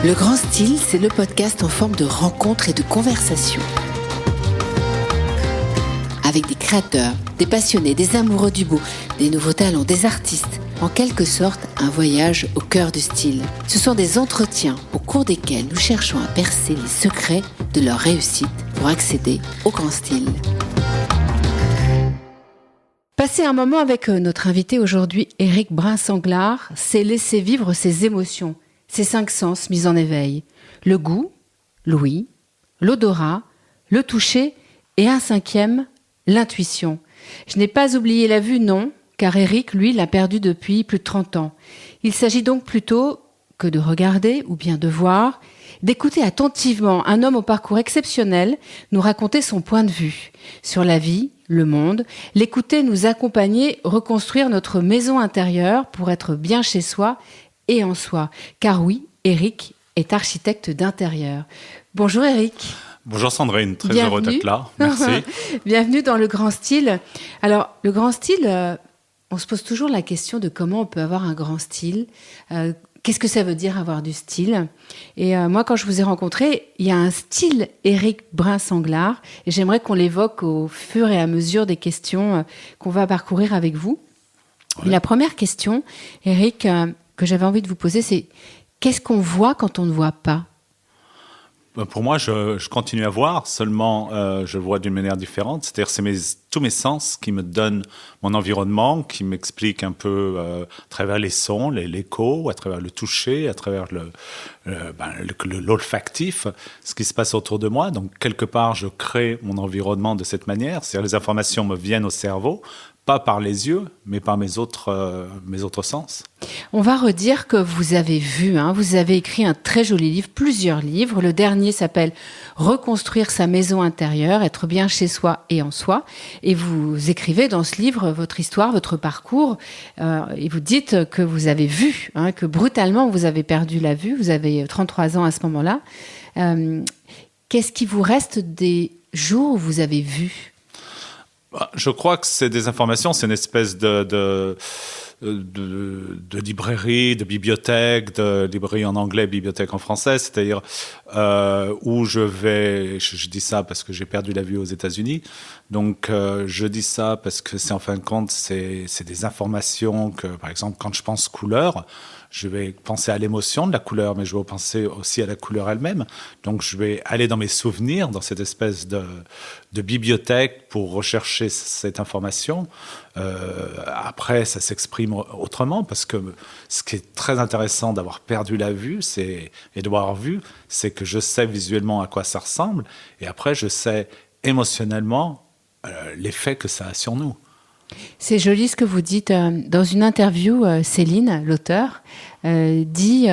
Le Grand Style, c'est le podcast en forme de rencontre et de conversation. Avec des créateurs, des passionnés, des amoureux du beau, des nouveaux talents, des artistes. En quelque sorte, un voyage au cœur du style. Ce sont des entretiens au cours desquels nous cherchons à percer les secrets de leur réussite pour accéder au grand style. Passer un moment avec notre invité aujourd'hui, Éric Brun-Sanglard, c'est laisser vivre ses émotions, ses 5 sens mis en éveil. Le goût, l'ouïe, l'odorat, le toucher et un 5e, l'intuition. Je n'ai pas oublié la vue, non, car Éric, lui, l'a perdu depuis plus de 30 ans. Il s'agit donc plutôt que de regarder ou bien de voir, d'écouter attentivement un homme au parcours exceptionnel nous raconter son point de vue sur la vie, le monde, l'écouter nous accompagner, reconstruire notre maison intérieure pour être bien chez soi et en soi. Car oui, Éric est architecte d'intérieur. Bonjour Éric. Bonjour Sandrine, très heureux d'être là. Merci. Bienvenue dans Le Grand Style. Alors, le grand style, on se pose toujours la question de comment on peut avoir un grand style. Qu'est-ce que ça veut dire avoir du style ? Et moi, quand je vous ai rencontré, il y a un style Éric Brun-Sanglard et j'aimerais qu'on l'évoque au fur et à mesure des questions qu'on va parcourir avec vous. Ouais. La première question, Éric, que j'avais envie de vous poser, c'est qu'est-ce qu'on voit quand on ne voit pas ? Pour moi, je continue à voir, seulement je vois d'une manière différente. C'est-à-dire c'est tous mes sens qui me donnent mon environnement, qui m'expliquent un peu à travers les sons, l'écho, à travers le toucher, à travers l'olfactif, ce qui se passe autour de moi. Donc, quelque part, je crée mon environnement de cette manière. C'est-à-dire les informations me viennent au cerveau, pas par les yeux, mais par mes autres sens. On va redire que vous avez vu, vous avez écrit un très joli livre, plusieurs livres. Le dernier s'appelle « Reconstruire sa maison intérieure, être bien chez soi et en soi ». Et vous écrivez dans ce livre votre histoire, votre parcours, et vous dites que vous avez vu, que brutalement vous avez perdu la vue, vous avez 33 ans à ce moment-là. Qu'est-ce qui vous reste des jours où vous avez vu ? Je crois que c'est des informations, c'est une espèce de librairie, de bibliothèque, de librairie en anglais, bibliothèque en français, c'est-à-dire où je vais, je dis ça parce que j'ai perdu la vue aux États-Unis, donc je dis ça parce que c'est en fin de compte, c'est des informations que, par exemple, quand je pense couleur, je vais penser à l'émotion de la couleur, mais je vais penser aussi à la couleur elle-même. Donc, je vais aller dans mes souvenirs, dans cette espèce de bibliothèque pour rechercher cette information. Après, ça s'exprime autrement parce que ce qui est très intéressant d'avoir perdu la vue et d'avoir vu, c'est que je sais visuellement à quoi ça ressemble et après, je sais émotionnellement l'effet que ça a sur nous. C'est joli ce que vous dites. Dans une interview, Céline, l'auteur, dit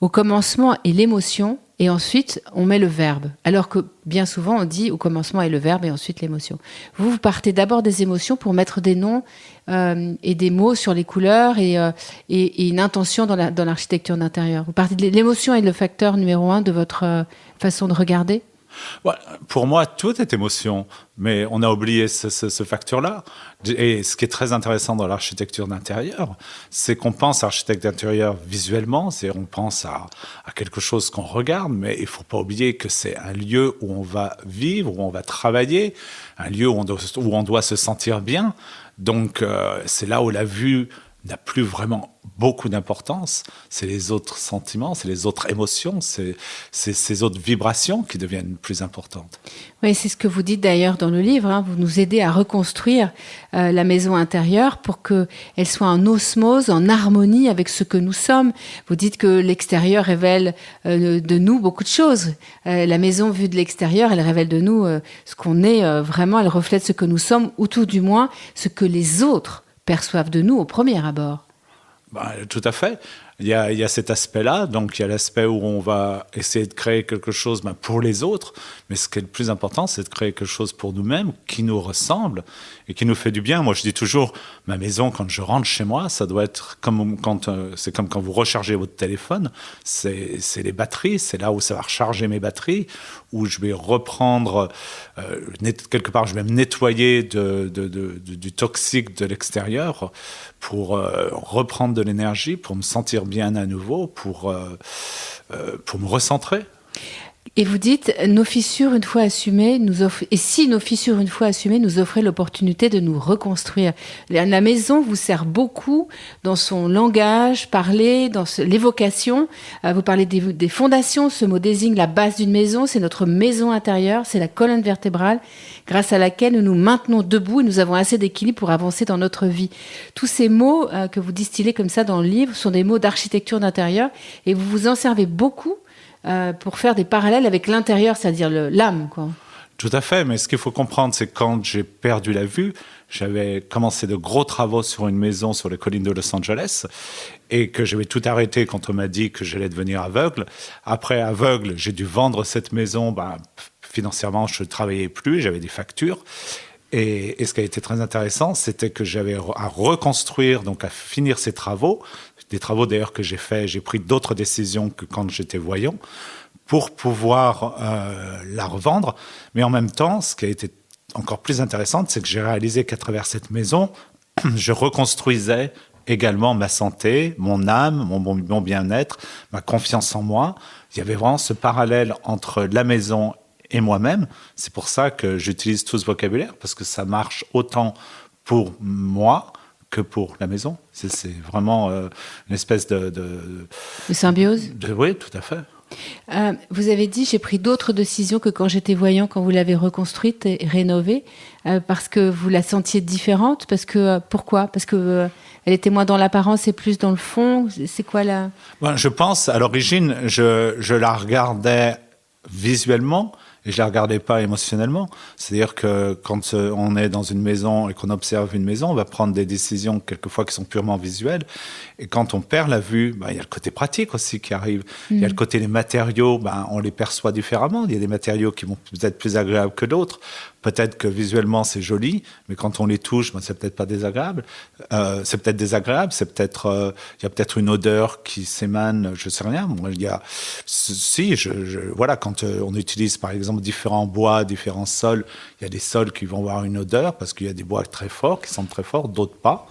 au commencement est l'émotion et ensuite on met le verbe. Alors que bien souvent on dit au commencement est le verbe et ensuite l'émotion. Vous partez d'abord des émotions pour mettre des noms et des mots sur les couleurs et une intention dans l'architecture d'intérieur. Vous partez de l'émotion est le facteur numéro 1 de votre façon de regarder ? Ouais, pour moi, tout est émotion, mais on a oublié ce facteur-là. Et ce qui est très intéressant dans l'architecture d'intérieur, c'est qu'on pense à l'architecte d'intérieur visuellement, c'est-à-dire on pense à quelque chose qu'on regarde, mais il ne faut pas oublier que c'est un lieu où on va vivre, où on va travailler, un lieu où on doit se sentir bien. Donc, c'est là où la vue n'a plus vraiment beaucoup d'importance, c'est les autres sentiments, c'est les autres émotions, c'est ces autres vibrations qui deviennent plus importantes. Oui, c'est ce que vous dites d'ailleurs dans le livre, vous nous aidez à reconstruire la maison intérieure pour qu'elle soit en osmose, en harmonie avec ce que nous sommes. Vous dites que l'extérieur révèle de nous beaucoup de choses. La maison vue de l'extérieur, elle révèle de nous ce qu'on est vraiment, elle reflète ce que nous sommes, ou tout du moins ce que les autres perçoivent de nous au premier abord. Tout à fait. Il y a cet aspect-là, donc il y a l'aspect où on va essayer de créer quelque chose pour les autres, mais ce qui est le plus important, c'est de créer quelque chose pour nous-mêmes, qui nous ressemble et qui nous fait du bien. Moi, je dis toujours, ma maison, quand je rentre chez moi, ça doit être comme quand vous rechargez votre téléphone, c'est les batteries, c'est là où ça va recharger mes batteries, où je vais reprendre, quelque part, je vais me nettoyer du toxique de l'extérieur pour reprendre de l'énergie, pour me sentir sentir bien à nouveau, pour me recentrer. Et vous dites, nos fissures, une fois assumées, et si nos fissures, une fois assumées, nous offraient l'opportunité de nous reconstruire. La maison vous sert beaucoup dans son langage, parler, dans l'évocation. Vous parlez des fondations, ce mot désigne la base d'une maison, c'est notre maison intérieure, c'est la colonne vertébrale grâce à laquelle nous nous maintenons debout et nous avons assez d'équilibre pour avancer dans notre vie. Tous ces mots que vous distillez comme ça dans le livre sont des mots d'architecture d'intérieur et vous vous en servez beaucoup pour faire des parallèles avec l'intérieur, c'est-à-dire l'âme, quoi. Tout à fait, mais ce qu'il faut comprendre, c'est que quand j'ai perdu la vue, j'avais commencé de gros travaux sur une maison sur les collines de Los Angeles et que j'avais tout arrêté quand on m'a dit que j'allais devenir aveugle. Après aveugle, j'ai dû vendre cette maison. Financièrement, je ne travaillais plus, j'avais des factures. Et ce qui a été très intéressant, c'était que j'avais à reconstruire, donc à finir ces travaux. Des travaux d'ailleurs que j'ai faits, j'ai pris d'autres décisions que quand j'étais voyant pour pouvoir la revendre. Mais en même temps, ce qui a été encore plus intéressant, c'est que j'ai réalisé qu'à travers cette maison, je reconstruisais également ma santé, mon âme, mon bien-être, ma confiance en moi. Il y avait vraiment ce parallèle entre la maison et moi-même. C'est pour ça que j'utilise tout ce vocabulaire, parce que ça marche autant pour moi que pour la maison. C'est vraiment une espèce de symbiose. Oui, tout à fait. Vous avez dit, j'ai pris d'autres décisions que quand j'étais voyant, quand vous l'avez reconstruite et rénovée, parce que vous la sentiez différente. Pourquoi ? Parce que elle était moins dans l'apparence et plus dans le fond. C'est quoi la... Je pense, à l'origine, je la regardais visuellement et je la regardais pas émotionnellement. C'est-à-dire que quand on est dans une maison et qu'on observe une maison, on va prendre des décisions quelquefois qui sont purement visuelles. Et quand on perd la vue, il y a le côté pratique aussi qui arrive. Il y a le côté des matériaux, on les perçoit différemment. Il y a des matériaux qui vont peut-être plus agréables que d'autres. Peut-être que visuellement c'est joli, mais quand on les touche, c'est peut-être pas désagréable. C'est peut-être désagréable, il y a peut-être une odeur qui s'émane, je sais rien. Moi, voilà, quand on utilise par exemple différents bois, différents sols, il y a des sols qui vont avoir une odeur parce qu'il y a des bois très forts, qui sentent très fort, d'autres pas.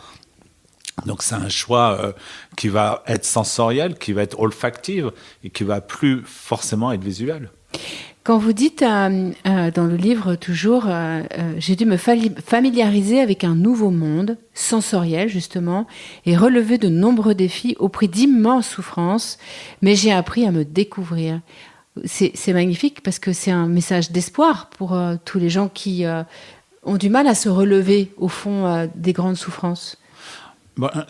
Donc c'est un choix qui va être sensoriel, qui va être olfactif et qui va plus forcément être visuel. Quand vous dites dans le livre toujours, j'ai dû me familiariser avec un nouveau monde, sensoriel justement, et relever de nombreux défis au prix d'immenses souffrances, mais j'ai appris à me découvrir. C'est magnifique parce que c'est un message d'espoir pour tous les gens qui ont du mal à se relever au fond des grandes souffrances.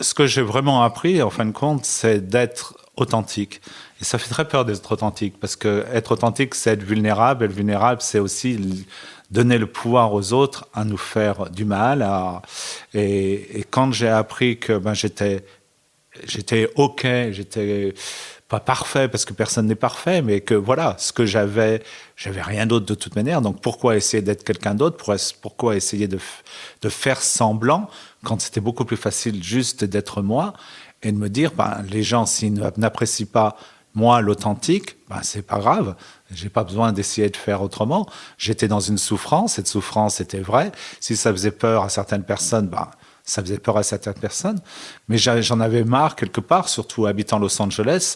Ce que j'ai vraiment appris, en fin de compte, c'est d'être authentique. Et ça fait très peur d'être authentique, parce que être authentique, c'est être vulnérable. Être vulnérable, c'est aussi donner le pouvoir aux autres à nous faire du mal. Et quand j'ai appris que j'étais OK, j'étais pas parfait, parce que personne n'est parfait, mais que voilà, ce que j'avais rien d'autre de toute manière. Donc pourquoi essayer d'être quelqu'un d'autre ? Pourquoi essayer de faire semblant, quand c'était beaucoup plus facile juste d'être moi, et de me dire, les gens, s'ils n'apprécient pas moi, l'authentique, c'est pas grave. J'ai pas besoin d'essayer de faire autrement. J'étais dans une souffrance. Cette souffrance était vraie. Si ça faisait peur à certaines personnes, ça faisait peur à certaines personnes. Mais j'en avais marre, quelque part, surtout habitant Los Angeles,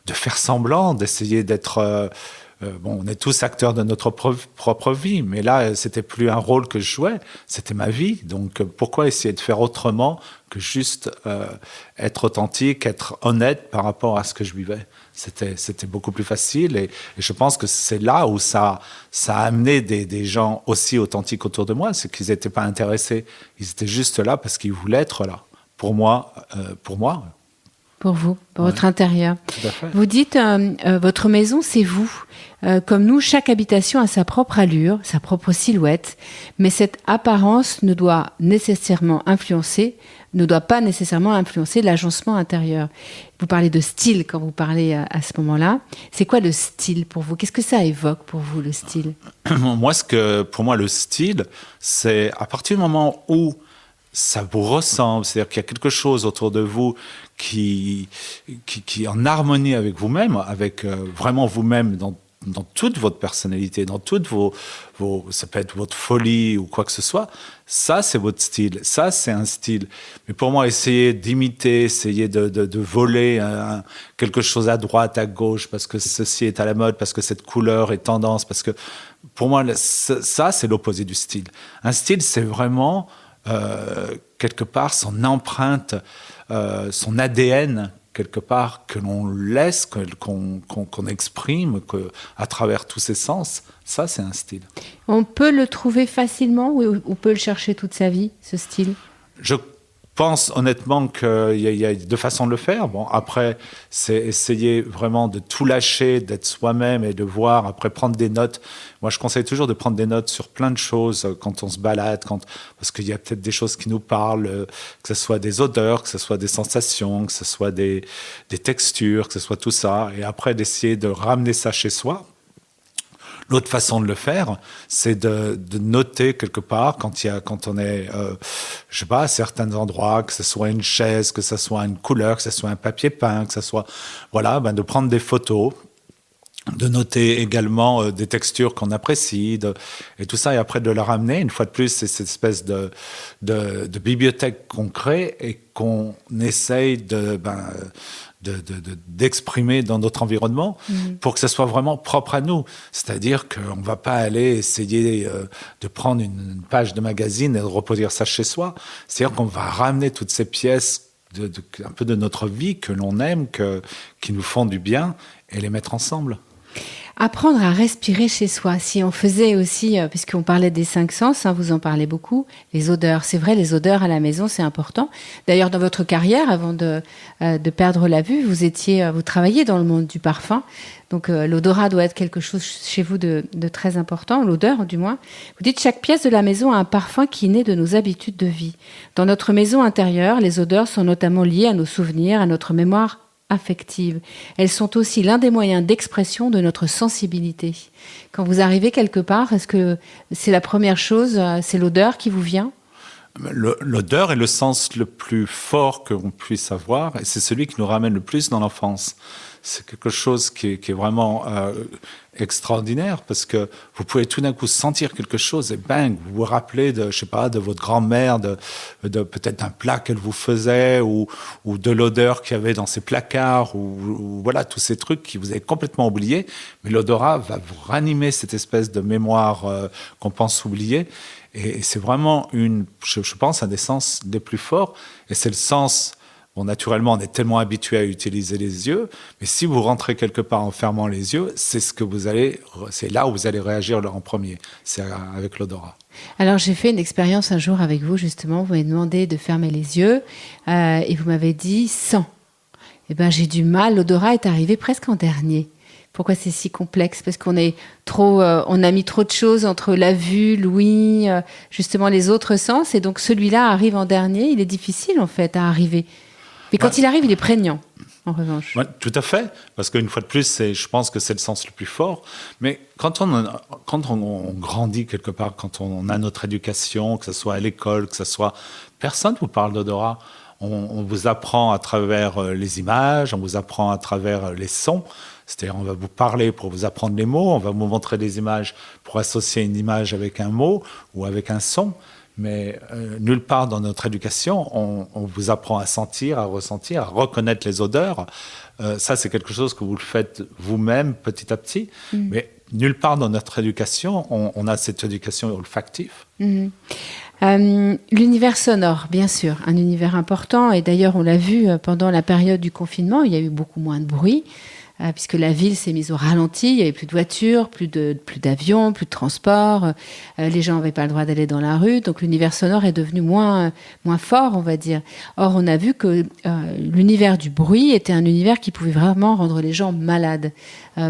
de faire semblant, d'essayer d'être... on est tous acteurs de notre propre vie, mais là, c'était plus un rôle que je jouais, c'était ma vie. Donc, pourquoi essayer de faire autrement que juste être authentique, être honnête par rapport à ce que je vivais ? C'était beaucoup plus facile, et je pense que c'est là où ça a amené des gens aussi authentiques autour de moi, c'est qu'ils n'étaient pas intéressés, ils étaient juste là parce qu'ils voulaient être là, pour moi. Pour vous, pour votre intérieur. Tout à fait. Vous dites, votre maison, c'est vous. Comme nous, chaque habitation a sa propre allure, sa propre silhouette, mais cette apparence ne doit pas nécessairement influencer l'agencement intérieur. Vous parlez de style quand vous parlez à ce moment-là. C'est quoi le style pour vous ? Qu'est-ce que ça évoque pour vous, le style ? Pour moi, le style, c'est à partir du moment où ça vous ressemble, c'est-à-dire qu'il y a quelque chose autour de vous qui est en harmonie avec vous-même, avec vraiment vous-même dans dans toute votre personnalité, dans toutes ça peut être votre folie ou quoi que ce soit. Ça, c'est votre style. Ça, c'est un style. Mais pour moi, essayer d'imiter, essayer de voler quelque chose à droite, à gauche, parce que ceci est à la mode, parce que cette couleur est tendance, parce que pour moi, ça, c'est l'opposé du style. Un style, c'est vraiment quelque part son empreinte, son ADN, quelque part, que l'on laisse, qu'on exprime à travers tous ses sens. Ça, c'est un style. On peut le trouver facilement ou on peut le chercher toute sa vie, ce style? Je pense honnêtement qu'il y a deux façons de le faire. Bon, après, c'est essayer vraiment de tout lâcher, d'être soi-même et de voir, après prendre des notes. Moi, je conseille toujours de prendre des notes sur plein de choses quand on se balade, parce qu'il y a peut-être des choses qui nous parlent, que ce soit des odeurs, que ce soit des sensations, que ce soit des textures, que ce soit tout ça. Et après, d'essayer de ramener ça chez soi. L'autre façon de le faire, c'est de noter quelque part quand on est, je sais pas, à certains endroits, que ce soit une chaise, que ce soit une couleur, que ce soit un papier peint, que ce soit, voilà, de prendre des photos, de noter également des textures qu'on apprécie, et tout ça, et après de le ramener. Une fois de plus, c'est cette espèce de bibliothèque qu'on crée et qu'on essaye d'exprimer dans notre environnement pour que ça soit vraiment propre à nous. C'est-à-dire qu'on ne va pas aller essayer de prendre une page de magazine et de reproduire ça chez soi. C'est-à-dire qu'on va ramener toutes ces pièces un peu de notre vie que l'on aime, qui nous font du bien, et les mettre ensemble. Apprendre à respirer chez soi. Si on faisait aussi, puisqu'on parlait des 5 sens, vous en parlez beaucoup, les odeurs. C'est vrai, les odeurs à la maison, c'est important. D'ailleurs, dans votre carrière, avant de perdre la vue, vous travailliez dans le monde du parfum. Donc, l'odorat doit être quelque chose chez vous de très important, l'odeur du moins. Vous dites, chaque pièce de la maison a un parfum qui naît de nos habitudes de vie. Dans notre maison intérieure, les odeurs sont notamment liées à nos souvenirs, à notre mémoire affectives. Elles sont aussi l'un des moyens d'expression de notre sensibilité. Quand vous arrivez quelque part, est-ce que c'est la première chose, c'est l'odeur qui vous vient ? L'odeur est le sens le plus fort qu'on puisse avoir, et c'est celui qui nous ramène le plus dans l'enfance. C'est quelque chose qui est vraiment extraordinaire, parce que vous pouvez tout d'un coup sentir quelque chose et bang, vous vous rappelez de votre grand-mère, de peut-être d'un plat qu'elle vous faisait, ou de l'odeur qu'il y avait dans ses placards, ou voilà, tous ces trucs que vous avez complètement oubliés. Mais l'odorat va vous ranimer cette espèce de mémoire qu'on pense oublier. Et c'est vraiment je pense, un des sens les plus forts. Et c'est le sens. Bon, naturellement, on est tellement habitué à utiliser les yeux, mais si vous rentrez quelque part en fermant les yeux, c'est là où vous allez réagir en premier. C'est avec l'odorat. Alors, j'ai fait une expérience un jour avec vous, justement. Vous m'avez demandé de fermer les yeux et vous m'avez dit « sens ». Eh bien, j'ai du mal. L'odorat est arrivé presque en dernier. Pourquoi c'est si complexe ? Parce qu'on on a mis trop de choses entre la vue, l'ouïe, justement les autres sens, et donc celui-là arrive en dernier. Il est difficile, en fait, à arriver. Mais quand il arrive, il est prégnant, en revanche. Ouais, tout à fait, parce qu'une fois de plus, je pense que c'est le sens le plus fort. Mais quand on grandit quelque part, quand on a notre éducation, que ce soit à l'école, que ce soit... Personne ne vous parle d'odorat. On vous apprend à travers les images, on vous apprend à travers les sons. C'est-à-dire, on va vous parler pour vous apprendre les mots, on va vous montrer des images pour associer une image avec un mot ou avec un son. Mais nulle part dans notre éducation, on vous apprend à sentir, à ressentir, à reconnaître les odeurs. Ça, c'est quelque chose que vous le faites vous-même petit à petit. Mais nulle part dans notre éducation, on a cette éducation olfactive. L'univers sonore, bien sûr, un univers important. Et d'ailleurs, on l'a vu pendant la période du confinement, il y a eu beaucoup moins de bruit. Puisque la ville s'est mise au ralenti, il n'y avait plus de voitures, plus d'avions, plus de transports, les gens n'avaient pas le droit d'aller dans la rue, donc l'univers sonore est devenu moins fort, on va dire. Or, on a vu que l'univers du bruit était un univers qui pouvait vraiment rendre les gens malades,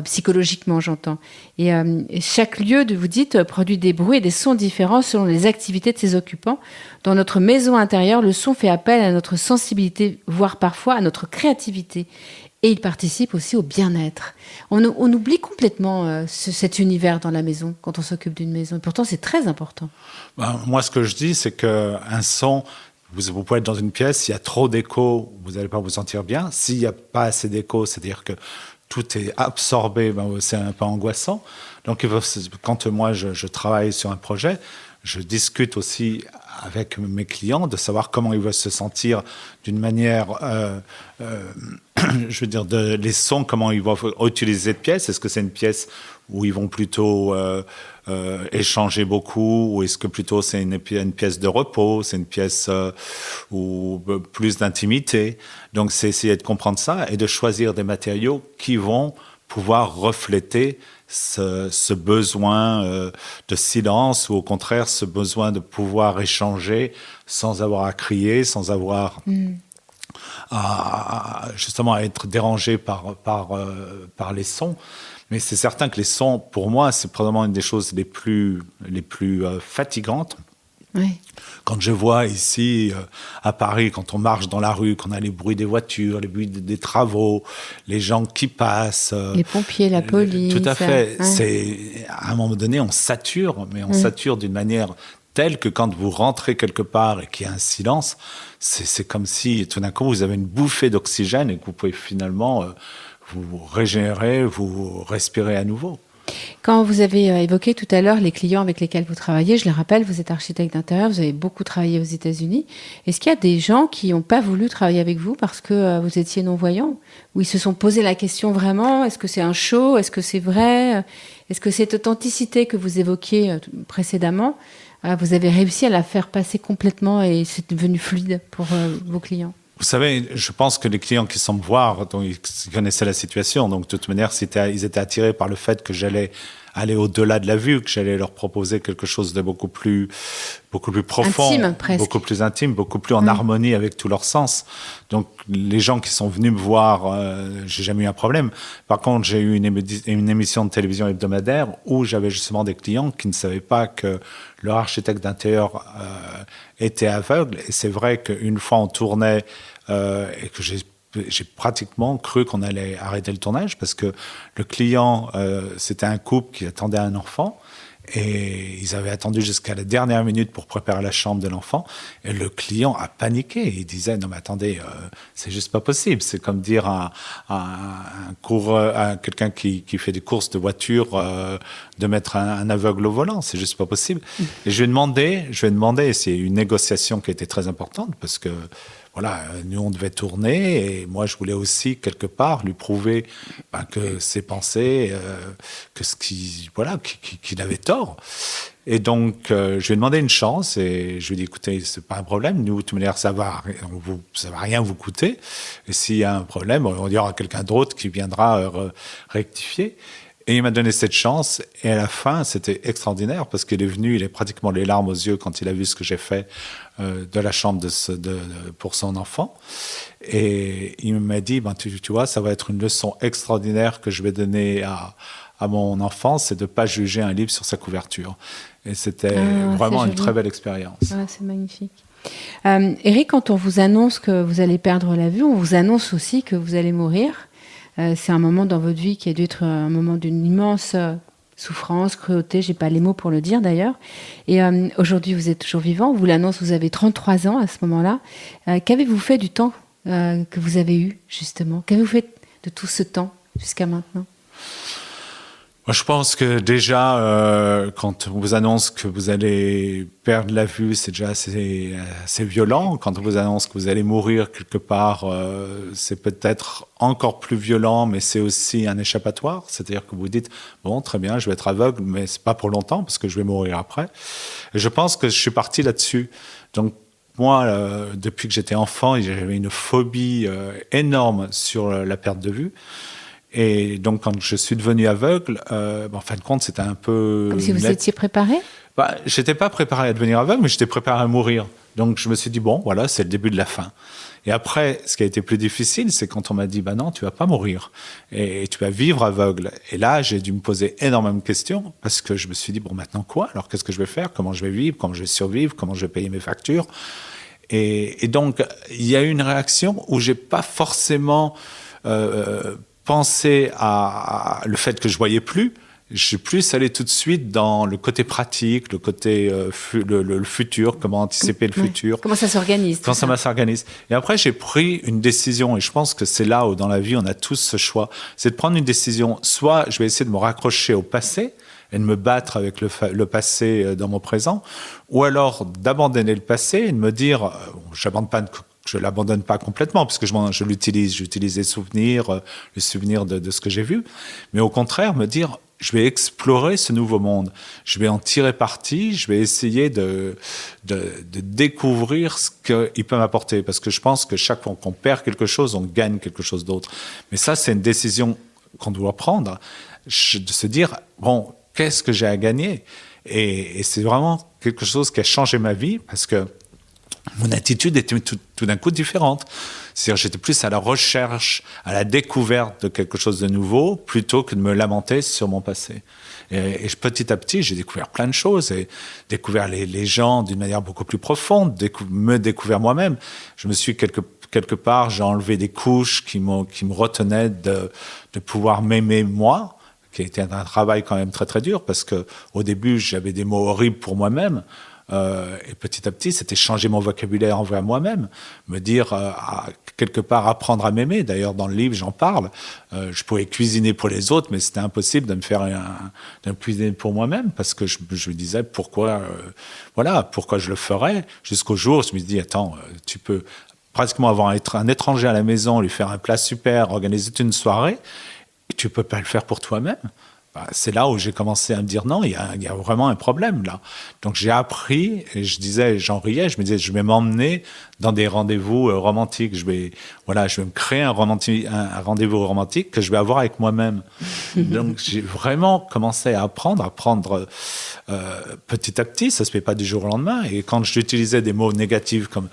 psychologiquement, j'entends. Et chaque lieu, vous dites, produit des bruits et des sons différents selon les activités de ses occupants. Dans notre maison intérieure, le son fait appel à notre sensibilité, voire parfois à notre créativité. Et il participe aussi au bien-être. On oublie complètement cet univers dans la maison, quand on s'occupe d'une maison. Et pourtant, c'est très important. Moi, ce que je dis, c'est qu'un son, vous pouvez être dans une pièce, s'il y a trop d'écho, vous n'allez pas vous sentir bien. S'il n'y a pas assez d'écho, c'est-à-dire que tout est absorbé, c'est un peu angoissant. Donc, quand moi, je travaille sur un projet, je discute aussi avec mes clients de savoir comment ils veulent se sentir d'une manière, je veux dire, les sons, comment ils vont utiliser cette pièce. Est-ce que c'est une pièce où ils vont plutôt échanger beaucoup, ou est-ce que plutôt c'est une pièce de repos, c'est une pièce où plus d'intimité. Donc, c'est essayer de comprendre ça et de choisir des matériaux qui vont pouvoir refléter ce besoin de silence, ou au contraire ce besoin de pouvoir échanger sans avoir à crier, sans avoir justement à être dérangé par les sons. Mais c'est certain que les sons, pour moi, c'est probablement une des choses les plus fatigantes. Oui. Quand je vois ici, à Paris, quand on marche dans la rue, qu'on a les bruits des voitures, les bruits des travaux, les gens qui passent. Les pompiers, la police. Tout à fait. Ouais. C'est, à un moment donné, on sature, mais on sature d'une manière telle que quand vous rentrez quelque part et qu'il y a un silence, c'est comme si tout d'un coup vous avez une bouffée d'oxygène et que vous pouvez finalement vous régénérer, vous respirer à nouveau. Quand vous avez évoqué tout à l'heure les clients avec lesquels vous travaillez, je le rappelle, vous êtes architecte d'intérieur, vous avez beaucoup travaillé aux États-Unis. Est-ce qu'il y a des gens qui n'ont pas voulu travailler avec vous parce que vous étiez non-voyant? Ou ils se sont posé la question vraiment, est-ce que c'est un show? Est-ce que c'est vrai? Est-ce que cette authenticité que vous évoquiez précédemment, vous avez réussi à la faire passer complètement et c'est devenu fluide pour vos clients? Vous savez, je pense que les clients qui sont me voir, donc, ils connaissaient la situation. Donc, de toute manière, ils étaient attirés par le fait que j'allais aller au-delà de la vue, que j'allais leur proposer quelque chose de beaucoup plus profond, intime, presque. beaucoup plus intime, beaucoup plus en harmonie avec tous leurs sens. Donc, les gens qui sont venus me voir, j'ai jamais eu un problème. Par contre, j'ai eu une émission de télévision hebdomadaire où j'avais justement des clients qui ne savaient pas que leur architecte d'intérieur était aveugle. Et c'est vrai qu'une fois on tournait et que j'ai pratiquement cru qu'on allait arrêter le tournage parce que le client, c'était un couple qui attendait un enfant et ils avaient attendu jusqu'à la dernière minute pour préparer la chambre de l'enfant et le client a paniqué. Il disait non mais attendez, c'est juste pas possible. C'est comme dire à quelqu'un qui fait des courses de voiture de mettre un aveugle au volant. C'est juste pas possible. Et je lui ai demandé, et c'est une négociation qui a été très importante parce que voilà, nous on devait tourner et moi je voulais aussi quelque part lui prouver que ses pensées, qu'il avait tort. Et donc je lui ai demandé une chance et je lui ai dit écoutez, c'est pas un problème, nous de toute manière ça va rien vous coûter. Et s'il y a un problème, on dira à quelqu'un d'autre qui viendra rectifier. Et il m'a donné cette chance. Et à la fin, c'était extraordinaire parce qu'il est venu, il a pratiquement les larmes aux yeux quand il a vu ce que j'ai fait de la chambre pour son enfant. Et il m'a dit, tu vois, ça va être une leçon extraordinaire que je vais donner à mon enfant, c'est de ne pas juger un livre sur sa couverture. Et c'était vraiment une très belle expérience. Ah, c'est magnifique. Éric, quand on vous annonce que vous allez perdre la vue, on vous annonce aussi que vous allez mourir. C'est un moment dans votre vie qui a dû être un moment d'une immense souffrance, cruauté, j'ai pas les mots pour le dire d'ailleurs. Et aujourd'hui, vous êtes toujours vivant, on vous l'annonce, vous avez 33 ans à ce moment-là. Qu'avez-vous fait du temps que vous avez eu, justement? Qu'avez-vous fait de tout ce temps jusqu'à maintenant? Moi, je pense que déjà, quand on vous annonce que vous allez perdre la vue, c'est déjà assez violent. Quand on vous annonce que vous allez mourir quelque part, c'est peut-être encore plus violent, mais c'est aussi un échappatoire. C'est-à-dire que vous dites, bon, très bien, je vais être aveugle, mais c'est pas pour longtemps parce que je vais mourir après. Et je pense que je suis parti là-dessus. Donc, moi, depuis que j'étais enfant, j'avais une phobie énorme sur la perte de vue. Et donc, quand je suis devenu aveugle, en fin de compte, c'était un peu... Comme si vous étiez préparé? Je n'étais pas préparé à devenir aveugle, mais j'étais préparé à mourir. Donc, je me suis dit, bon, voilà, c'est le début de la fin. Et après, ce qui a été plus difficile, c'est quand on m'a dit, non, tu vas pas mourir. Et tu vas vivre aveugle. Et là, j'ai dû me poser énormément de questions parce que je me suis dit, bon, maintenant quoi? Alors, qu'est-ce que je vais faire? Comment je vais vivre? Comment je vais survivre? Comment je vais payer mes factures? Et donc, il y a eu une réaction où j'ai pas forcément... penser à le fait que je voyais plus, je suis plus allé tout de suite dans le côté pratique, le côté le futur, comment anticiper le futur. Comment ça s'organise. Comment ça s'organise. Et après, j'ai pris une décision, et je pense que c'est là où dans la vie, on a tous ce choix, c'est de prendre une décision. Soit je vais essayer de me raccrocher au passé et de me battre avec le passé dans mon présent, ou alors d'abandonner le passé et de me dire, je l'abandonne pas complètement, parce que j'utilise les souvenirs de ce que j'ai vu, mais au contraire, me dire, je vais explorer ce nouveau monde, je vais en tirer parti, je vais essayer de découvrir ce qu'il peut m'apporter, parce que je pense que chaque fois qu'on perd quelque chose, on gagne quelque chose d'autre. Mais ça, c'est une décision qu'on doit prendre, de se dire, bon, qu'est-ce que j'ai à gagner ? Et c'est vraiment quelque chose qui a changé ma vie, parce que mon attitude était tout d'un coup différente. C'est-à-dire, j'étais plus à la recherche, à la découverte de quelque chose de nouveau, plutôt que de me lamenter sur mon passé. Et petit à petit, j'ai découvert plein de choses, et découvert les gens d'une manière beaucoup plus profonde, me découvert moi-même. Je me suis quelque part, j'ai enlevé des couches qui me retenaient de pouvoir m'aimer moi, qui a été un travail quand même très très dur, parce que au début, j'avais des mots horribles pour moi-même. Et petit à petit, c'était changer mon vocabulaire envers moi-même, me dire, quelque part, apprendre à m'aimer. D'ailleurs, dans le livre, j'en parle. Je pouvais cuisiner pour les autres, mais c'était impossible de me cuisiner pour moi-même, parce que je me disais pourquoi je le ferais, jusqu'au jour où je me dis, attends, tu peux pratiquement avoir un étranger à la maison, lui faire un plat super, organiser une soirée, et tu peux pas le faire pour toi-même. C'est là où j'ai commencé à me dire non, il y a vraiment un problème là. Donc j'ai appris, et j'en riais, je me disais, je vais m'emmener dans des rendez-vous romantiques. Je vais me créer un rendez-vous romantique que je vais avoir avec moi-même. Donc j'ai vraiment commencé à apprendre petit à petit. Ça se fait pas du jour au lendemain. Et quand j'utilisais des mots négatifs comme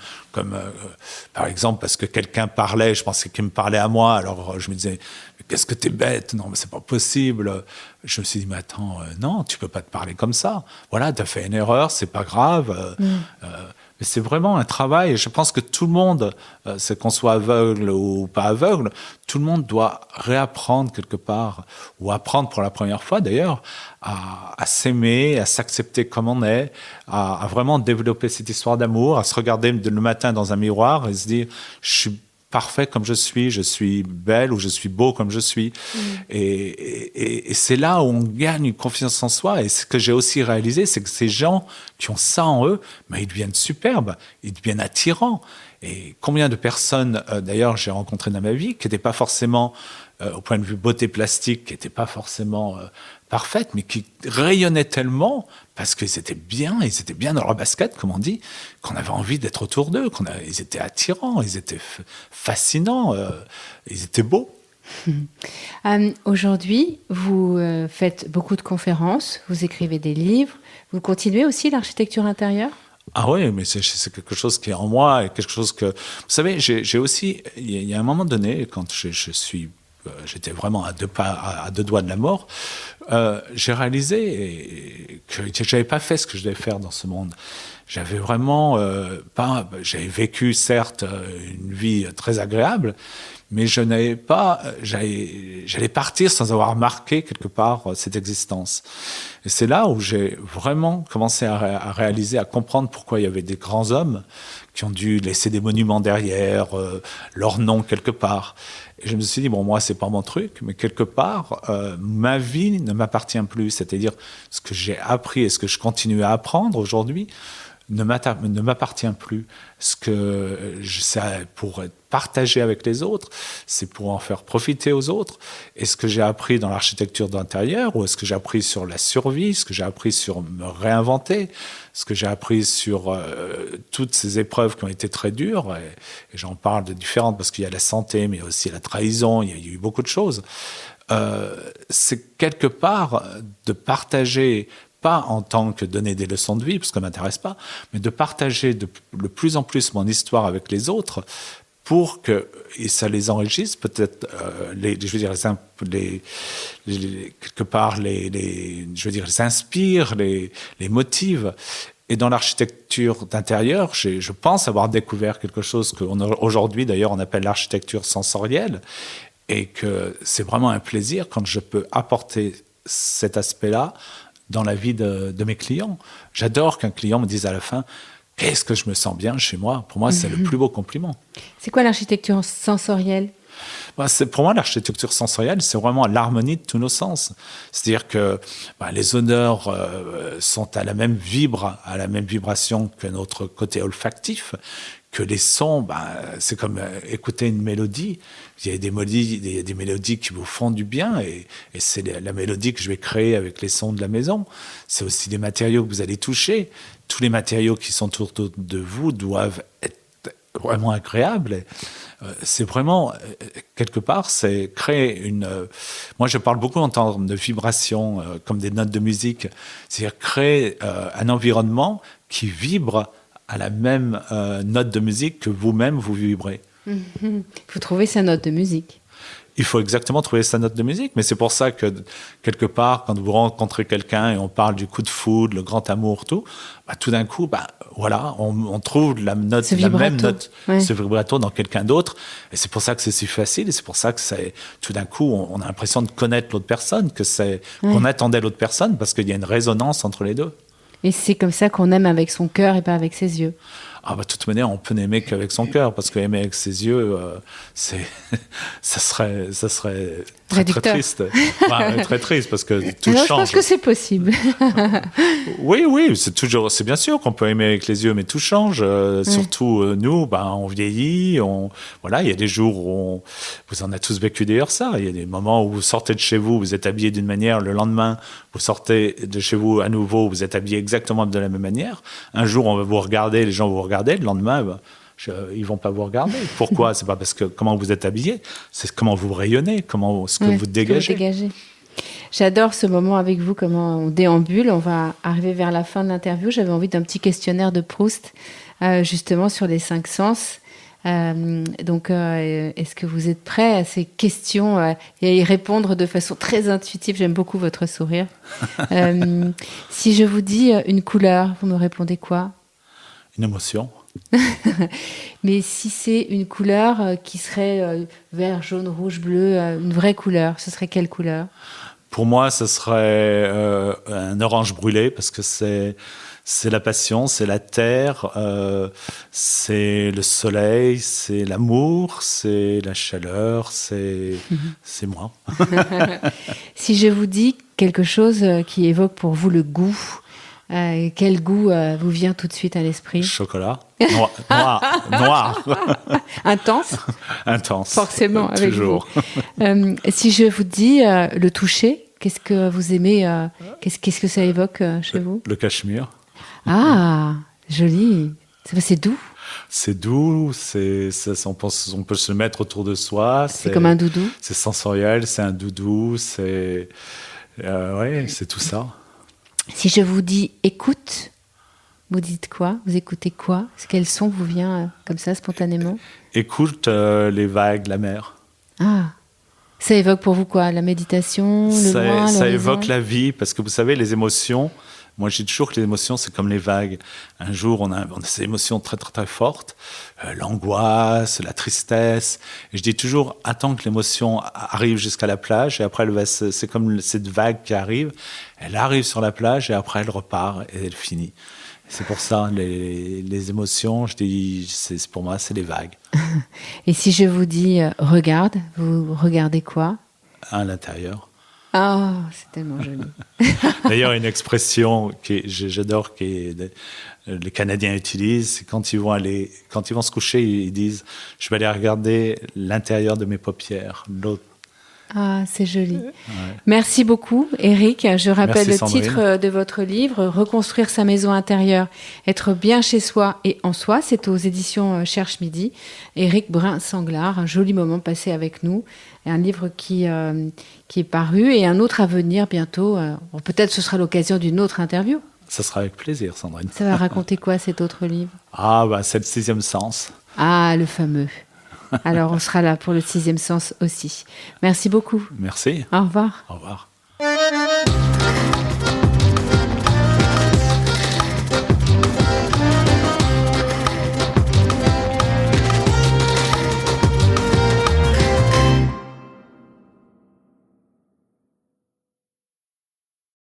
par exemple, parce que quelqu'un parlait, je pensais qu'il me parlait à moi, alors je me disais, qu'est-ce que t'es bête, non mais c'est pas possible. Je me suis dit, mais attends, non, tu peux pas te parler comme ça. Voilà, t'as fait une erreur, c'est pas grave. Mais c'est vraiment un travail, et je pense que tout le monde, c'est qu'on soit aveugle ou pas aveugle, tout le monde doit réapprendre quelque part, ou apprendre pour la première fois d'ailleurs, à s'aimer, à s'accepter comme on est, à vraiment développer cette histoire d'amour, à se regarder le matin dans un miroir et se dire, je suis parfait comme je suis belle ou je suis beau comme je suis. Et c'est là où on gagne une confiance en soi. Et ce que j'ai aussi réalisé, c'est que ces gens qui ont ça en eux, ben, ils deviennent superbes, ils deviennent attirants. Et combien de personnes, d'ailleurs, j'ai rencontré dans ma vie, qui n'étaient pas forcément, au point de vue beauté plastique, qui n'étaient pas forcément parfaites, mais qui rayonnaient tellement parce qu'ils étaient bien dans leur basket, comme on dit, qu'on avait envie d'être autour d'eux, ils étaient attirants, ils étaient fascinants, ils étaient beaux. Aujourd'hui, vous faites beaucoup de conférences, vous écrivez des livres, vous continuez aussi l'architecture intérieure ? Ah oui, mais c'est quelque chose qui est en moi, et quelque chose que... Vous savez, j'ai aussi... Il y a un moment donné, quand j'étais vraiment à deux doigts de la mort, j'ai réalisé que j'avais pas fait ce que je devais faire dans ce monde. J'avais vraiment j'avais vécu certes une vie très agréable, mais j'allais partir sans avoir marqué quelque part cette existence. Et c'est là où j'ai vraiment commencé à réaliser, à comprendre pourquoi il y avait des grands hommes qui ont dû laisser des monuments derrière, leur nom quelque part. Et je me suis dit, bon, moi, c'est pas mon truc, mais quelque part, ma vie ne m'appartient plus. C'est-à-dire, ce que j'ai appris et ce que je continue à apprendre aujourd'hui ne m'appartient plus. Ce que c'est pour être partagé avec les autres, c'est pour en faire profiter aux autres. Et ce que j'ai appris dans l'architecture d'intérieur, ou est-ce que j'ai appris sur la survie, ce que j'ai appris sur me réinventer, ce que j'ai appris sur toutes ces épreuves qui ont été très dures, et j'en parle de différentes, parce qu'il y a la santé, mais aussi la trahison, il y a eu beaucoup de choses. C'est quelque part de partager, pas en tant que donner des leçons de vie, parce que ça ne m'intéresse pas, mais de partager de plus en plus mon histoire avec les autres, pour que et ça les enrichisse, peut-être quelque part les inspire, les motive. Et dans l'architecture d'intérieur, je pense avoir découvert quelque chose qu'aujourd'hui d'ailleurs on appelle l'architecture sensorielle, et que c'est vraiment un plaisir quand je peux apporter cet aspect-là dans la vie de mes clients. J'adore qu'un client me dise à la fin « Qu'est-ce que je me sens bien chez moi ?» Pour moi, c'est le plus beau compliment. C'est quoi l'architecture sensorielle ? Pour moi, l'architecture sensorielle, c'est vraiment l'harmonie de tous nos sens. C'est-à-dire que les odeurs sont à la même vibration que notre côté olfactif, que les sons, c'est comme écouter une mélodie. Il y a des mélodies qui vous font du bien et c'est la mélodie que je vais créer avec les sons de la maison. C'est aussi des matériaux que vous allez toucher. Tous les matériaux qui sont autour de vous doivent être vraiment agréables. C'est vraiment, quelque part, c'est créer une... moi, je parle beaucoup en termes de vibrations, comme des notes de musique. C'est-à-dire créer un environnement qui vibre à la même note de musique que vous-même, vous vibrez. Il faut trouver sa note de musique. Il faut exactement trouver sa note de musique, mais c'est pour ça que, quelque part, quand vous rencontrez quelqu'un et on parle du coup de foudre, le grand amour, tout d'un coup, voilà, on trouve la même note, ce vibrato dans quelqu'un d'autre, et c'est pour ça que c'est si facile, et c'est pour ça que tout d'un coup, on a l'impression de connaître l'autre personne, qu'on attendait l'autre personne, parce qu'il y a une résonance entre les deux. Et c'est comme ça qu'on aime avec son cœur et pas avec ses yeux. De toute manière, on peut n'aimer qu'avec son cœur, parce qu'aimer avec ses yeux, ça serait très triste. Très triste, parce que tout change. Je pense que c'est possible. Oui, c'est bien sûr qu'on peut aimer avec les yeux, mais tout change. Surtout nous, on vieillit. Il y a des jours où vous en avez tous vécu d'ailleurs ça. Il y a des moments où vous sortez de chez vous, vous êtes habillé d'une manière. Le lendemain, vous sortez de chez vous à nouveau, vous êtes habillé exactement de la même manière. Un jour, on va vous regarder, les gens vont vous regarder. Le lendemain, ils vont pas vous regarder. Pourquoi ? C'est pas parce que comment vous êtes habillé, c'est comment vous rayonnez, ce que vous dégagez. J'adore ce moment avec vous, comment on déambule. On va arriver vers la fin de l'interview. J'avais envie d'un petit questionnaire de Proust, justement sur les 5 sens. Est-ce que vous êtes prêts à ces questions et à y répondre de façon très intuitive ? J'aime beaucoup votre sourire. Si je vous dis une couleur, vous me répondez quoi ? Une émotion. Mais si c'est une couleur qui serait vert, jaune, rouge, bleu, une vraie couleur, ce serait quelle couleur ? Pour moi, ce serait un orange brûlé, parce que c'est la passion, c'est la terre, c'est le soleil, c'est l'amour, c'est la chaleur, c'est moi. Si je vous dis quelque chose qui évoque pour vous le goût, quel goût vous vient tout de suite à l'esprit ? Chocolat. Noir. Intense ? Intense. Forcément, avec toujours. Vous. Si je vous dis le toucher, qu'est-ce que vous aimez qu'est-ce que ça évoque chez vous ? Le cachemire. Ah, joli. C'est doux. C'est doux, on peut se le mettre autour de soi. C'est comme un doudou. C'est sensoriel, c'est un doudou, c'est tout ça. Si je vous dis écoute, vous dites quoi ? Vous écoutez quoi ? Quel son vous vient comme ça, spontanément ? Écoute les vagues, la mer. Ah, ça évoque pour vous quoi ? La méditation, le loin, ça l'horizon ? évoque la vie, parce que vous savez, les émotions, moi je dis toujours que les émotions, c'est comme les vagues. Un jour, on a ces émotions très, très, très fortes, l'angoisse, la tristesse. Et je dis toujours, attends que l'émotion arrive jusqu'à la plage, et après, c'est comme cette vague qui arrive. Elle arrive sur la plage, et après, elle repart, et elle finit. C'est pour ça, les émotions, je dis, pour moi, c'est les vagues. Et si je vous dis regarde, vous regardez quoi ? À l'intérieur. Ah, c'est tellement joli. D'ailleurs, une expression que j'adore, que les Canadiens utilisent, c'est quand ils vont se coucher, ils disent « Je vais aller regarder l'intérieur de mes paupières, l'autre. » Ah, c'est joli. Ouais. Merci beaucoup, Éric. Je rappelle le titre de votre livre, « Reconstruire sa maison intérieure, être bien chez soi et en soi ». C'est aux éditions Cherche Midi. Éric Brun-Sanglard, un joli moment passé avec nous. Un livre qui est paru et un autre à venir bientôt. Peut-être ce sera l'occasion d'une autre interview. Ça sera avec plaisir, Sandrine. Ça va raconter quoi, cet autre livre ? C'est le 6e sens. Ah, le fameux. Alors, on sera là pour le 6e sens aussi. Merci beaucoup. Merci. Au revoir. Au revoir.